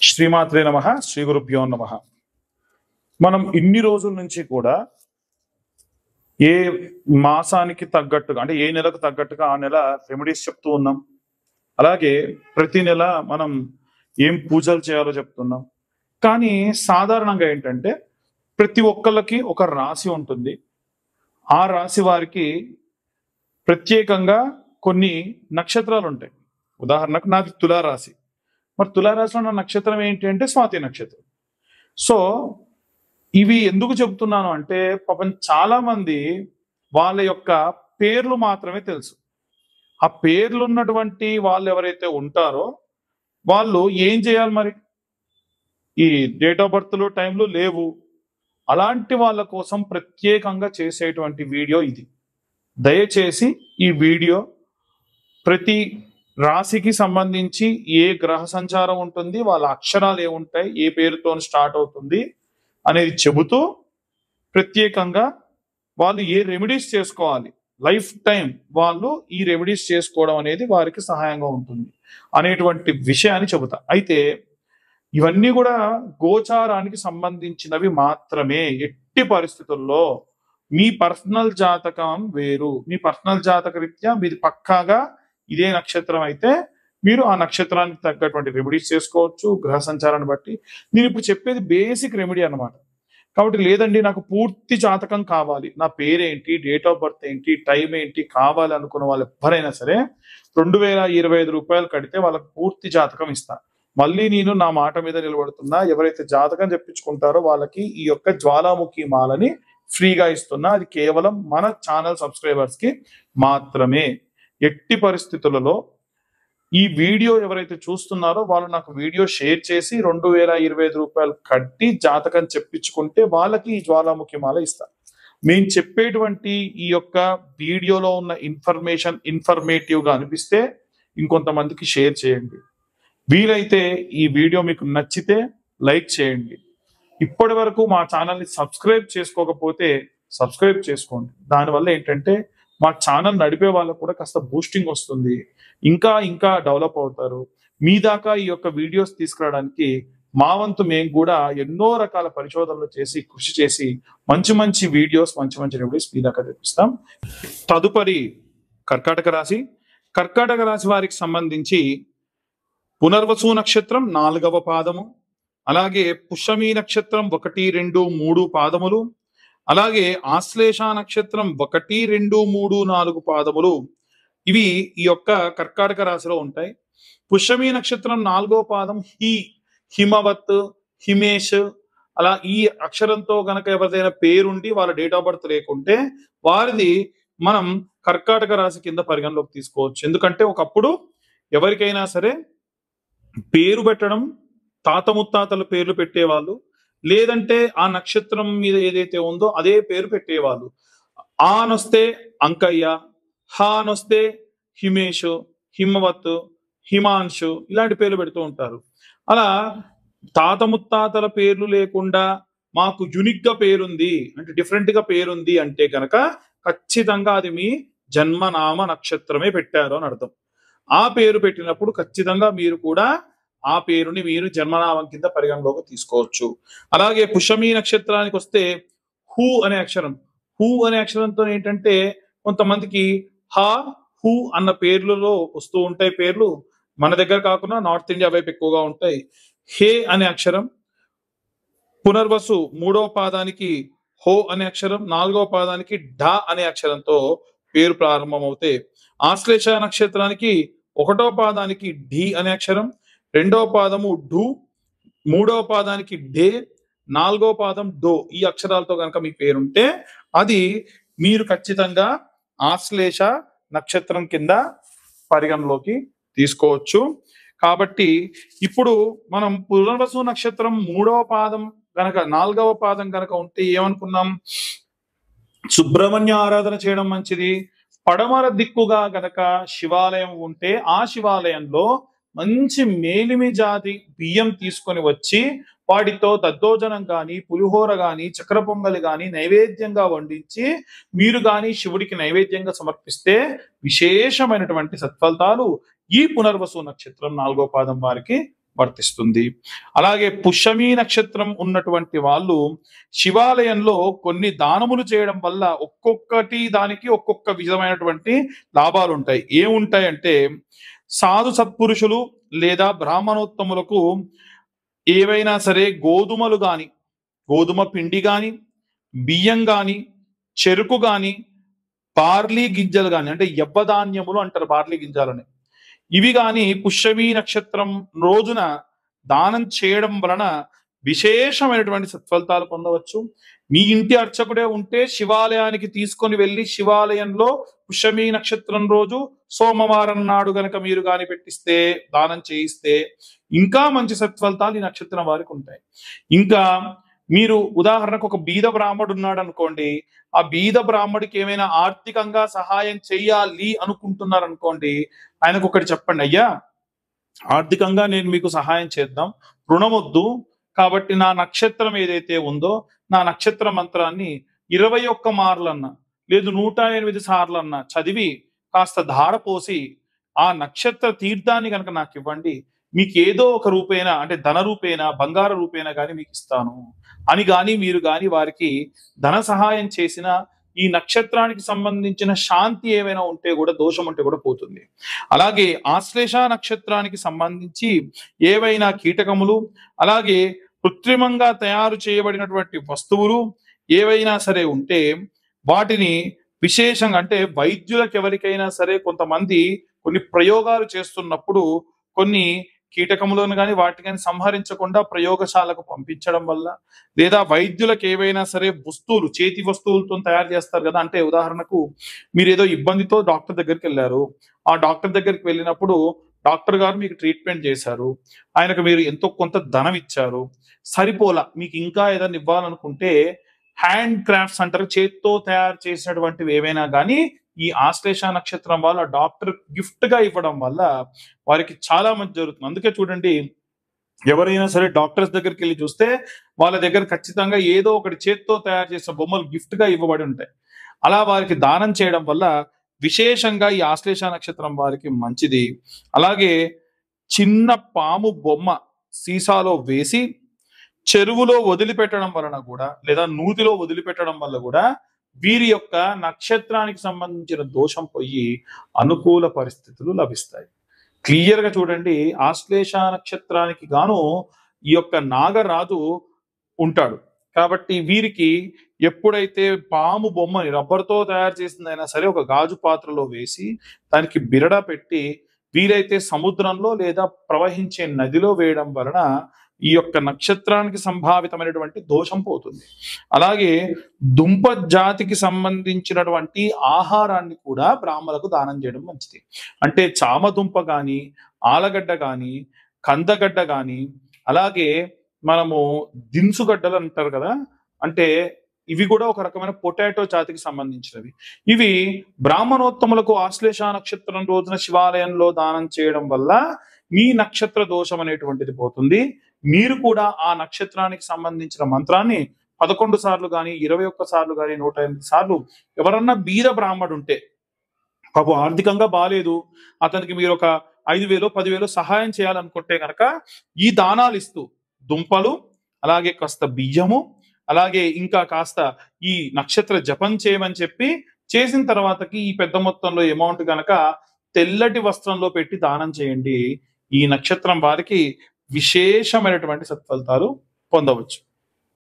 శ్రీమాత్రే నమః శ్రీ గురుభ్యో నమః. మనం ఇన్ని రోజుల నుంచి కూడా ఏ మాసానికి తగ్గట్టుగా అంటే ఏ నెలకు తగ్గట్టుగా ఆ నెల రెమెడీస్ చెప్తూ ఉన్నాం. అలాగే ప్రతి నెల మనం ఏం పూజలు చేయాలో చెప్తున్నాం. కానీ సాధారణంగా ఏంటంటే ప్రతి ఒక్కళ్ళకి ఒక రాశి ఉంటుంది. ఆ రాశి వారికి ప్రత్యేకంగా కొన్ని నక్షత్రాలు ఉంటాయి. ఉదాహరణకు నాది తులారాశి. మరి తులారాశిలో నా నక్షత్రం ఏంటి అంటే స్వాతి నక్షత్రం. సో ఇవి ఎందుకు చెబుతున్నాను అంటే పాపం చాలా మంది వాళ్ళ యొక్క పేర్లు మాత్రమే తెలుసు. ఆ పేర్లు ఉన్నటువంటి వాళ్ళు ఎవరైతే ఉంటారో వాళ్ళు ఏం చేయాలి మరి? ఈ డేట్ ఆఫ్ బర్త్లు టైంలు లేవు. అలాంటి వాళ్ళ కోసం ప్రత్యేకంగా చేసేటువంటి వీడియో ఇది. దయచేసి ఈ వీడియో ప్రతి రాశికి సంబంధించి ఏ గ్రహ సంచారం ఉంటుంది, వాళ్ళ అక్షరాలు ఏముంటాయి, ఏ పేరుతో స్టార్ట్ అవుతుంది అనేది చెబుతూ ప్రత్యేకంగా వాళ్ళు ఏ రెమెడీస్ చేసుకోవాలి, లైఫ్ టైం వాళ్ళు ఈ రెమెడీస్ చేసుకోవడం అనేది వారికి సహాయంగా ఉంటుంది అనేటువంటి విషయాన్ని చెబుతా. అయితే ఇవన్నీ కూడా గోచారానికి సంబంధించినవి మాత్రమే. ఎట్టి పరిస్థితుల్లో మీ పర్సనల్ జాతకం వేరు. మీ పర్సనల్ జాతక రీత్యా మీది పక్కాగా ఇదే నక్షత్రం అయితే మీరు ఆ నక్షత్రానికి తగ్గటువంటి రెమెడీస్ చేసుకోవచ్చు గ్రహ సంచారాన్ని బట్టి. నేను ఇప్పుడు చెప్పేది బేసిక్ రెమెడీ అన్నమాట. కాబట్టి లేదండి నాకు పూర్తి జాతకం కావాలి, నా పేరేంటి, డేట్ ఆఫ్ బర్త్ ఏంటి, టైం ఏంటి కావాలి అనుకున్న వాళ్ళు ఎవరైనా సరే 2025 రూపాయలు కడితే వాళ్ళకి పూర్తి జాతకం ఇస్తాను. మళ్ళీ నేను నా మాట మీద నిలబడుతున్నా. ఎవరైతే జాతకం చెప్పించుకుంటారో వాళ్ళకి ఈ యొక్క జ్వాలాముఖి మాలని ఫ్రీగా ఇస్తున్నా. అది కేవలం మన ఛానల్ సబ్స్క్రైబర్స్ కి మాత్రమే. ఎట్టి పరిస్థితులలో ఈ వీడియో ఎవరైతే చూస్తున్నారో వాళ్ళు నాకు వీడియో షేర్ చేసి 2025 రూపాయలు కట్టి జాతకం చెప్పించుకుంటే వాళ్ళకి ఈ జ్వాలాముఖి మాల ఇస్తాను. మేము చెప్పేటువంటి ఈ యొక్క వీడియోలో ఉన్న ఇన్ఫర్మేషన్ ఇన్ఫర్మేటివ్ గా అనిపిస్తే ఇంకొంతమందికి షేర్ చేయండి. వీలైతే ఈ వీడియో మీకు నచ్చితే లైక్ చేయండి. ఇప్పటి వరకు మా ఛానల్ని సబ్స్క్రైబ్ చేసుకోకపోతే సబ్స్క్రైబ్ చేసుకోండి. దానివల్ల ఏంటంటే మా ఛానల్ నడిపే వాళ్ళకు కూడా కాస్త బూస్టింగ్ వస్తుంది, ఇంకా ఇంకా డెవలప్ అవుతారు. మీ దాకా ఈ యొక్క వీడియోస్ తీసుకురావడానికి మా వంతు మేము కూడా ఎన్నో రకాల పరిశోధనలు చేసి కృషి చేసి మంచి మంచి వీడియోస్ మంచి మంచి రివ్యూస్ మీ దాకా తెప్పిస్తాం. తదుపరి కర్కాటక రాశి. కర్కాటక రాశి వారికి సంబంధించి పునర్వసు నక్షత్రం 4వ పాదము, అలాగే పుష్యమి నక్షత్రం 1, 2, 3 పాదములు, అలాగే ఆశ్లేష నక్షత్రం 1, 2, 3, 4 పాదములు ఇవి ఈ యొక్క కర్కాటక రాశిలో ఉంటాయి. పుష్యమి నక్షత్రం 4వ పాదం హిమవత్, హిమేష్, అలా ఈ అక్షరంతో గనక ఎవరిదైనా పేరుండి వాళ్ళ డేట్ ఆఫ్ బర్త్ లేకుంటే వారిది మనం కర్కాటక రాశి కింద పరిగణలోకి తీసుకోవచ్చు. ఎందుకంటే ఒకప్పుడు ఎవరికైనా సరే పేరు పెట్టడం తాత ముత్తాతల పేర్లు పెట్టేవాళ్ళు, లేదంటే ఆ నక్షత్రం మీద ఏదైతే ఉందో అదే పేరు పెట్టేవాళ్ళు. ఆనొస్తే అంకయ్య, హానొస్తే హిమేషు, హిమవత్, హిమాంశు ఇలాంటి పేర్లు పెడుతూ ఉంటారు. అలా తాత ముత్తాతల పేర్లు లేకుండా మాకు యునిక్ గా పేరుంది అంటే డిఫరెంట్ గా పేరుంది అంటే కనుక ఖచ్చితంగా అది మీ జన్మనామ నక్షత్రమే పెట్టారు అని అర్థం. ఆ పేరు పెట్టినప్పుడు ఖచ్చితంగా మీరు కూడా ఆ పేరుని మీరు జన్మనామం కింద పరిగణలోకి తీసుకోవచ్చు. అలాగే పుష్యమి నక్షత్రానికి వస్తే హూ అనే అక్షరం. హూ అనే అక్షరంతో ఏంటంటే కొంతమందికి హా హూ అన్న పేర్లలో వస్తూ ఉంటాయి పేర్లు. మన దగ్గర కాకుండా నార్త్ ఇండియా వైపు ఎక్కువగా ఉంటాయి. హే అనే అక్షరం. పునర్వసు 3వ పాదానికి హో అనే అక్షరం, 4వ పాదానికి ఢ అనే అక్షరంతో పేరు ప్రారంభమవుతాయి. ఆశ్లేష నక్షత్రానికి 1వ పాదానికి ఢి అనే అక్షరం, 2వ పాదము ఢు, 3వ పాదానికి డే, 4వ పాదం డో ఈ అక్షరాలతో కనుక మీ పేరుంటే అది మీరు ఖచ్చితంగా ఆశ్లేష నక్షత్రం కింద పరిగణలోకి తీసుకోవచ్చు. కాబట్టి ఇప్పుడు మనం పునర్వసు నక్షత్రం 3వ పాదం గనక 4వ పాదం గనక ఉంటే ఏమనుకున్నాం? సుబ్రహ్మణ్య ఆరాధన చేయడం మంచిది. పడమర దిక్కుగా గనక శివాలయం ఉంటే ఆ శివాలయంలో మంచి మేలిమి జాతి బియ్యం తీసుకొని వచ్చి వాటితో దద్దోజనం గాని, పులిహోర గాని, చక్ర పొంగలి గాని నైవేద్యంగా వండించి మీరు గాని శివుడికి నైవేద్యంగా సమర్పిస్తే విశేషమైనటువంటి సత్ఫలితాలు ఈ పునర్వసు నక్షత్రం 4వ పాదం వారికి వర్తిస్తుంది. అలాగే పుష్యమి నక్షత్రం ఉన్నటువంటి వాళ్ళు శివాలయంలో కొన్ని దానములు చేయడం వల్ల ఒక్కొక్కటి దానికి ఒక్కొక్క విధమైనటువంటి లాభాలు ఉంటాయి. ఏముంటాయంటే సాధు సత్పురుషులు లేదా బ్రాహ్మణోత్తములకు ఏవైనా సరే గోధుమలు గాని, గోధుమ పిండి గాని, బియ్యం గాని, చెరుకు గాని, బార్లీ గింజలు గాని, అంటే యవ్వధాన్యములు అంటారు బార్లీ గింజలని, ఇవి గాని పుష్యమి నక్షత్రం రోజున దానం చేయడం వలన విశేషమైనటువంటి సత్ఫలితాలు పొందవచ్చు. మీ ఇంటి అర్చకుడే ఉంటే శివాలయానికి తీసుకొని వెళ్ళి శివాలయంలో పుష్యమి నక్షత్రం రోజు సోమవారం నాడు గనక మీరు గాని పెట్టిస్తే, దానం చేయిస్తే ఇంకా మంచి సత్ఫలితాలు ఈ నక్షత్రం వారికి ఉంటాయి. ఇంకా మీరు ఉదాహరణకు ఒక బీద బ్రాహ్మడు ఉన్నాడు అనుకోండి, ఆ బీద బ్రాహ్మడికి ఏమైనా ఆర్థికంగా సహాయం చేయాలి అనుకుంటున్నారు అనుకోండి, ఆయనకు ఒకటి చెప్పండి, అయ్యా ఆర్థికంగా నేను మీకు సహాయం చేద్దాం, రుణమొద్దు, కాబట్టి నా నక్షత్రం ఏదైతే ఉందో నా నక్షత్ర మంత్రాన్ని 21 మార్లన్నా లేదు 108 సార్లన్నా చదివి కాస్త ధార పోసి ఆ నక్షత్ర తీర్థాన్ని కనుక నాకు ఇవ్వండి, మీకు ఏదో ఒక రూపేణ, అంటే ధన రూపేణ, బంగార రూపేణ కానీ మీకు ఇస్తాను అని కానీ మీరు కానీ వారికి ధన సహాయం చేసిన ఈ నక్షత్రానికి సంబంధించిన శాంతి ఏమైనా ఉంటే కూడా, దోషం ఉంటే కూడా పోతుంది. అలాగే ఆశ్లేష నక్షత్రానికి సంబంధించి ఏవైనా కీటకములు, అలాగే కృత్రిమంగా తయారు చేయబడినటువంటి వస్తువులు ఏవైనా సరే ఉంటే వాటిని విశేషంగా, అంటే వైద్యులకు ఎవరికైనా సరే కొంతమంది కొన్ని ప్రయోగాలు చేస్తున్నప్పుడు కొన్ని కీటకములను కానీ వాటిని కానీ సంహరించకుండా ప్రయోగశాలకు పంపించడం వల్ల, లేదా వైద్యులకు ఏవైనా సరే వస్తువులు, చేతి వస్తువులతో తయారు చేస్తారు కదా, అంటే ఉదాహరణకు మీరు ఏదో ఇబ్బందితో డాక్టర్ దగ్గరికి వెళ్ళారు, ఆ డాక్టర్ దగ్గరికి వెళ్ళినప్పుడు డాక్టర్ గారు మీకు ట్రీట్మెంట్ చేశారు, ఆయనకు మీరు ఎంతో కొంత ధనం ఇచ్చారు, సరిపోలా, మీకు ఇంకా ఏదైనా ఇవ్వాలనుకుంటే హ్యాండ్ క్రాఫ్ట్స్ అంటారు, చేత్తో తయారు చేసినటువంటివి ఏవైనా కానీ ఈ ఆశ్లేష నక్షత్రం వాళ్ళ డాక్టర్ గిఫ్ట్ గా ఇవ్వడం వల్ల వారికి చాలా మంచి జరుగుతుంది. అందుకే చూడండి, ఎవరైనా సరే డాక్టర్స్ దగ్గరికి వెళ్ళి చూస్తే వాళ్ళ దగ్గర ఖచ్చితంగా ఏదో ఒకటి చేత్తో తయారు చేసిన బొమ్మలు గిఫ్ట్ గా ఇవ్వబడి ఉంటాయి. అలా వారికి దానం చేయడం వల్ల విశేషంగా ఈ ఆశ్లేష నక్షత్రం వారికి మంచిది. అలాగే చిన్న పాము బొమ్మ సీసాలో వేసి చెరువులో వదిలిపెట్టడం వలన కూడా, లేదా నూతిలో వదిలిపెట్టడం వల్ల కూడా వీరి యొక్క నక్షత్రానికి సంబంధించిన దోషం పోయి అనుకూల పరిస్థితులు లభిస్తాయి. క్లియర్ గా చూడండి, ఆశ్లేష నక్షత్రానికి గాను ఈ యొక్క నాగరాజు ఉంటాడు. కాబట్టి వీరికి ఎప్పుడైతే పాము బొమ్మని రబ్బర్తో తయారు చేసిందైనా సరే ఒక గాజు పాత్రలో వేసి దానికి బిరడ పెట్టి వీలైతే సముద్రంలో లేదా ప్రవహించే నదిలో వేయడం వలన ఈ యొక్క నక్షత్రానికి సంభావితమైనటువంటి దోషం పోతుంది. అలాగే దుంప జాతికి సంబంధించినటువంటి ఆహారాన్ని కూడా బ్రాహ్మణులకు దానం చేయడం మంచిది. అంటే చామదుంప కానీ, ఆలగడ్డ కానీ, కందగడ్డ కానీ, అలాగే మనము దినుసుగడ్డలు అంటారు కదా, అంటే ఇవి కూడా ఒక రకమైన పొటాటో జాతికి సంబంధించినవి. ఇవి బ్రాహ్మణోత్తములకు ఆశ్లేష నక్షత్రం రోజున శివాలయంలో దానం చేయడం వల్ల మీ నక్షత్ర దోషం అనేటువంటిది పోతుంది. మీరు కూడా ఆ నక్షత్రానికి సంబంధించిన మంత్రాన్ని 11 సార్లు కానీ, 21 సార్లు కానీ, 108 సార్లు, ఎవరన్నా బీద బ్రాహ్మడు ఉంటే, పాపం ఆర్థికంగా బాలేదు, అతనికి మీరు ఒక 5,000 10,000 సహాయం చేయాలనుకుంటే కనుక ఈ దానాలు ఇస్తూ దుంపలు, అలాగే కాస్త బియ్యము, అలాగే ఇంకా కాస్త ఈ నక్షత్ర జపం చేయమని చెప్పి చేసిన తర్వాతకి ఈ పెద్ద మొత్తంలో అమౌంట్ కనుక తెల్లటి వస్త్రంలో పెట్టి దానం చేయండి. ఈ నక్షత్రం వారికి విశేషమైనటువంటి సత్ఫలితాలు పొందవచ్చు.